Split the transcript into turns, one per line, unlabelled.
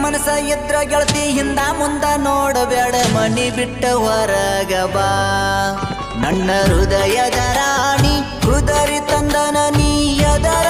ಮನಸ ಇದ್ರ ಗೆಳತಿ ಹಿಂದ ಮುಂದ ನೋಡಬೇಡ ಮನಿ ಬಿಟ್ಟ ಹೊರಗ ಬಾ ನನ್ನ ಹೃದಯದ ರಾಣಿ ಹೃದಯ ತಂದನ ನೀ ಅದರ